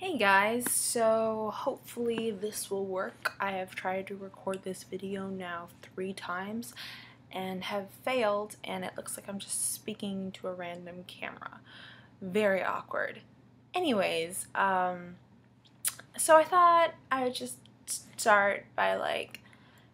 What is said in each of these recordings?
Hey guys, so hopefully this will work. I have tried to record this video now 3 times and have failed, and it looks like I'm just speaking to a random camera. Very awkward. Anyways, so I thought I would just start by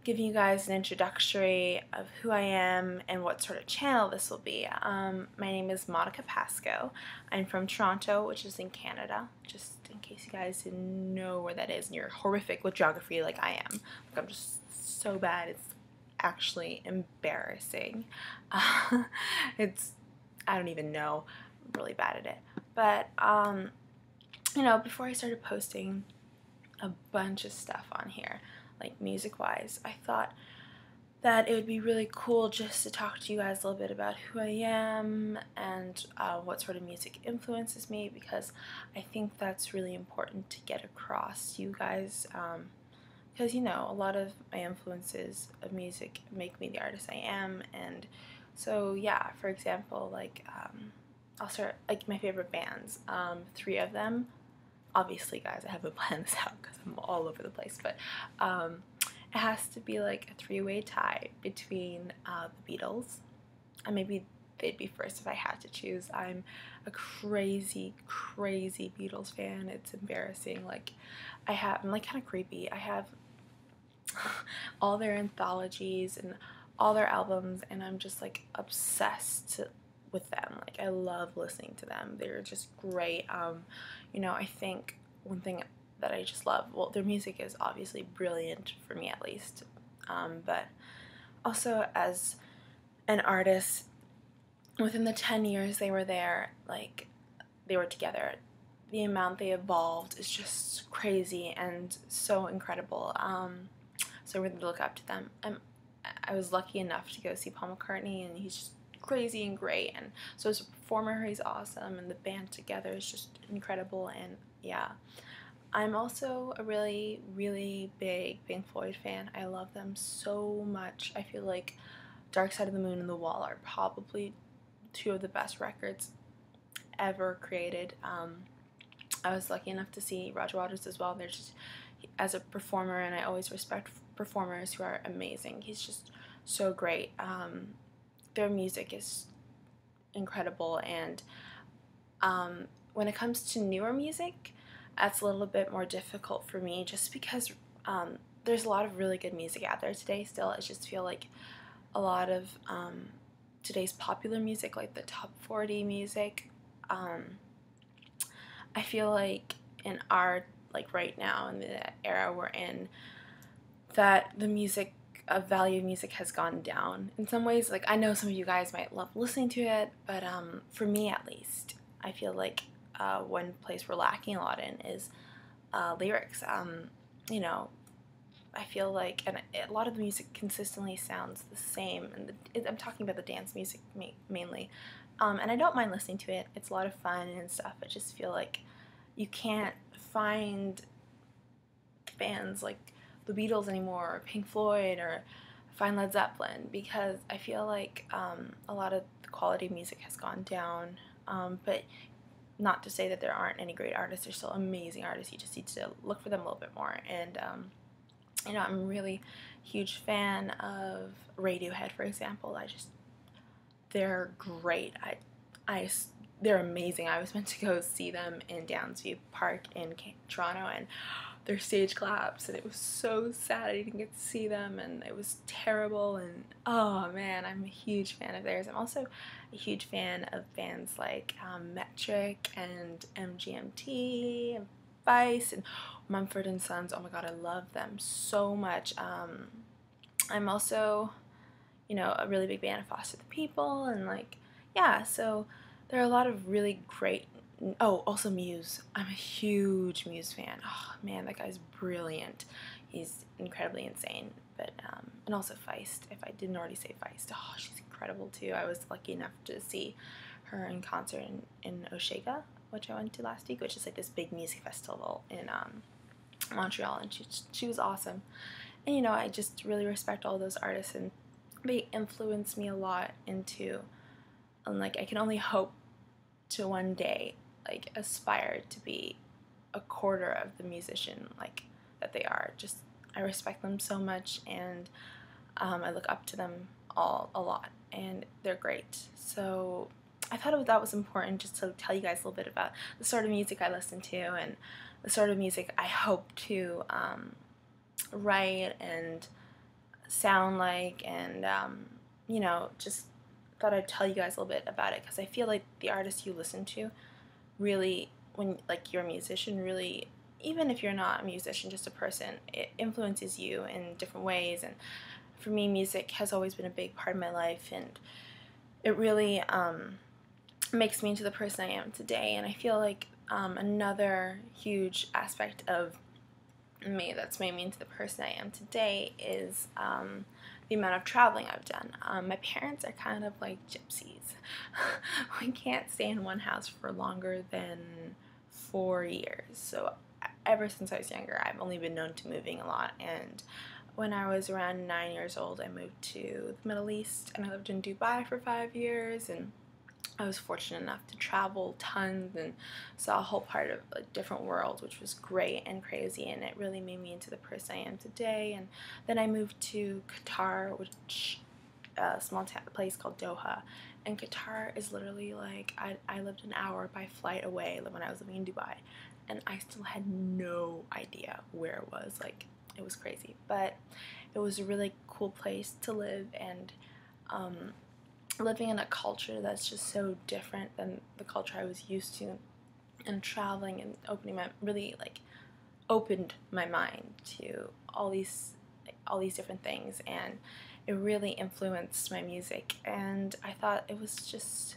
giving you guys an introductory of who I am and what sort of channel this will be. My name is Monica Pasco. I'm from Toronto, which is in Canada, just in case you guys didn't know where that is and you're horrific with geography like I am. I'm just so bad, it's actually embarrassing. I don't even know, I'm really bad at it. But, before I started posting a bunch of stuff on here, like music-wise, I thought that it would be really cool just to talk to you guys a little bit about who I am and what sort of music influences me, because I think that's really important to get across to you guys, because a lot of my influences of music make me the artist I am. And so yeah, for example, I'll start my favorite bands, 3 of them. Obviously, guys, I haven't planned this out because I'm all over the place, but it has to be like a 3-way tie between the Beatles, and maybe they'd be first if I had to choose. I'm a crazy, crazy Beatles fan. It's embarrassing. I'm kind of creepy. I have all their anthologies and all their albums, and I'm just obsessed with them. I love listening to them. They're just great. I think one thing that I just love, well, their music is obviously brilliant, for me at least, but also as an artist, within the 10 years they were there, they were together, the amount they evolved is just crazy and so incredible. So I really look up to them. I was lucky enough to go see Paul McCartney, and he's just crazy and great, and so as a performer he's awesome, and the band together is just incredible. And yeah, I'm also a really, really big Pink Floyd fan. I love them so much. I feel like Dark Side of the Moon and The Wall are probably 2 of the best records ever created. I was lucky enough to see Roger Waters as well. They're just, as a performer, and I always respect performers who are amazing. He's just so great. Their music is incredible, and when it comes to newer music, that's a little bit more difficult for me, just because there's a lot of really good music out there today still. I just feel like a lot of today's popular music, like the top 40 music, I feel like in our, right now, in the era we're in, that the value of music has gone down in some ways. I know some of you guys might love listening to it, but for me at least, I feel like one place we're lacking a lot in is lyrics. I feel like, and a lot of the music consistently sounds the same, and I'm talking about the dance music mainly, and I don't mind listening to it. It's a lot of fun and stuff. I just feel like you can't find bands like the Beatles anymore, or Pink Floyd, or find Led Zeppelin, because I feel like a lot of the quality of music has gone down, but not to say that there aren't any great artists. There's still amazing artists. You just need to look for them a little bit more. And I'm a really huge fan of Radiohead, for example. They're great. They're amazing. I was meant to go see them in Downsview Park in Toronto, and their stage collapsed, and it was so sad I didn't get to see them, and it was terrible. And oh man, I'm a huge fan of theirs. I'm also a huge fan of bands like Metric and MGMT and Vice and Mumford and Sons. Oh my god, I love them so much. I'm also, a really big fan of Foster the People, and yeah, so there are a lot of really great. Oh, also Muse. I'm a huge Muse fan. Oh man, that guy's brilliant. He's incredibly insane. But and also Feist, if I didn't already say Feist. Oh, she's incredible too. I was lucky enough to see her in concert in Osheaga, which I went to last week, which is this big music festival in Montreal, and she was awesome. And I just really respect all those artists, and they influenced me a lot into, and I can only hope to one day aspire to be a quarter of the musician like that they are. Just I respect them so much, and I look up to them all a lot, and they're great. So I thought that was important just to tell you guys a little bit about the sort of music I listen to and the sort of music I hope to write and sound like, and you know, just thought I'd tell you guys a little bit about it, because I feel like the artists you listen to really, when like you're a musician, really, even if you're not a musician, just a person, it influences you in different ways. And for me, music has always been a big part of my life, and it really makes me into the person I am today. And I feel like another huge aspect of me that's made me into the person I am today is the amount of traveling I've done. My parents are kind of like gypsies. We can't stay in one house for longer than 4 years. So ever since I was younger, I've only been known to moving a lot. And when I was around 9 years old, I moved to the Middle East, and I lived in Dubai for 5 years, and I was fortunate enough to travel tons and saw a whole part of a different world, which was great and crazy, and it really made me into the person I am today. And then I moved to Qatar, which a small place called Doha, and Qatar is literally like, I lived an hour by flight away when I was living in Dubai, and I still had no idea where it was. Like, it was crazy, but it was a really cool place to live, and living in a culture that's just so different than the culture I was used to, and traveling and really like opened my mind to all these different things, and it really influenced my music. And I thought it was just,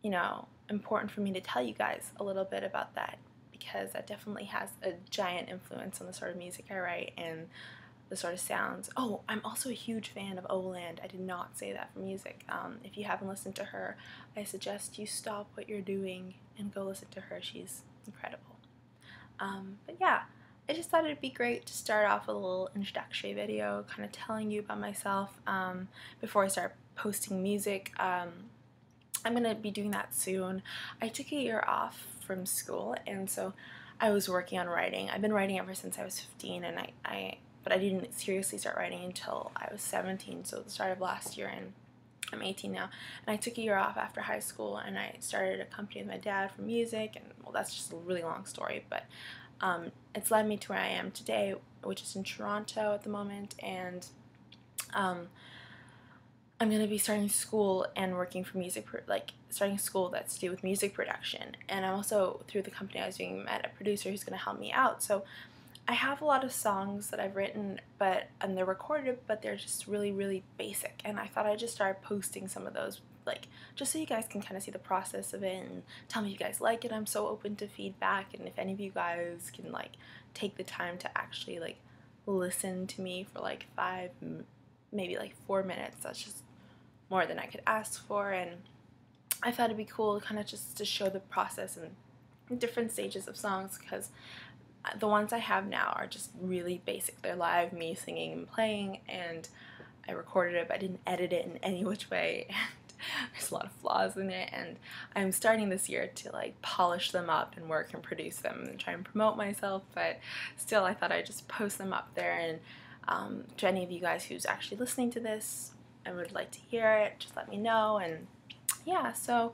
you know, important for me to tell you guys a little bit about that, because that definitely has a giant influence on the sort of music I write and the sort of sounds. Oh, I'm also a huge fan of Oland. I did not say that for music. If you haven't listened to her, I suggest you stop what you're doing and go listen to her. She's incredible. But yeah, I just thought it'd be great to start off with a little introductory video, kind of telling you about myself before I start posting music. I'm gonna be doing that soon. I took a year off from school, and so I was working on writing. I've been writing ever since I was 15, and but I didn't seriously start writing until I was 17, so the start of last year, and I'm 18 now. And I took a year off after high school, and I started a company with my dad for music, and well, that's just a really long story, but it's led me to where I am today, which is in Toronto at the moment. And I'm going to be starting school and working for starting school that's to do with music production. And I'm also, through the company I was doing, met a producer who's going to help me out. So I have a lot of songs that I've written, and they're recorded, but they're just really, really basic. And I thought I'd just start posting some of those, like, just so you guys can kind of see the process of it and tell me if you guys like it. I'm so open to feedback, and if any of you guys can, like, take the time to actually, like, listen to me for, like, 5, maybe, like, 4 minutes, that's just more than I could ask for. And I thought it'd be cool kind of just to show the process and different stages of songs, because the ones I have now are just really basic. They're live, me singing and playing, and I recorded it, but I didn't edit it in any which way, and there's a lot of flaws in it, and I'm starting this year to like polish them up and work and produce them and try and promote myself. But still, I thought I'd just post them up there, and to any of you guys who's actually listening to this and would like to hear it, just let me know. And yeah, so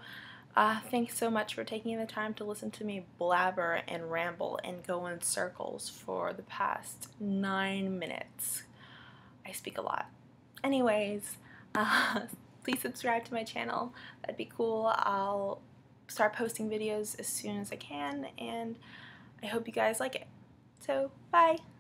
thanks so much for taking the time to listen to me blabber and ramble and go in circles for the past 9 minutes. I speak a lot. Anyways, please subscribe to my channel. That'd be cool. I'll start posting videos as soon as I can, and I hope you guys like it. So, bye!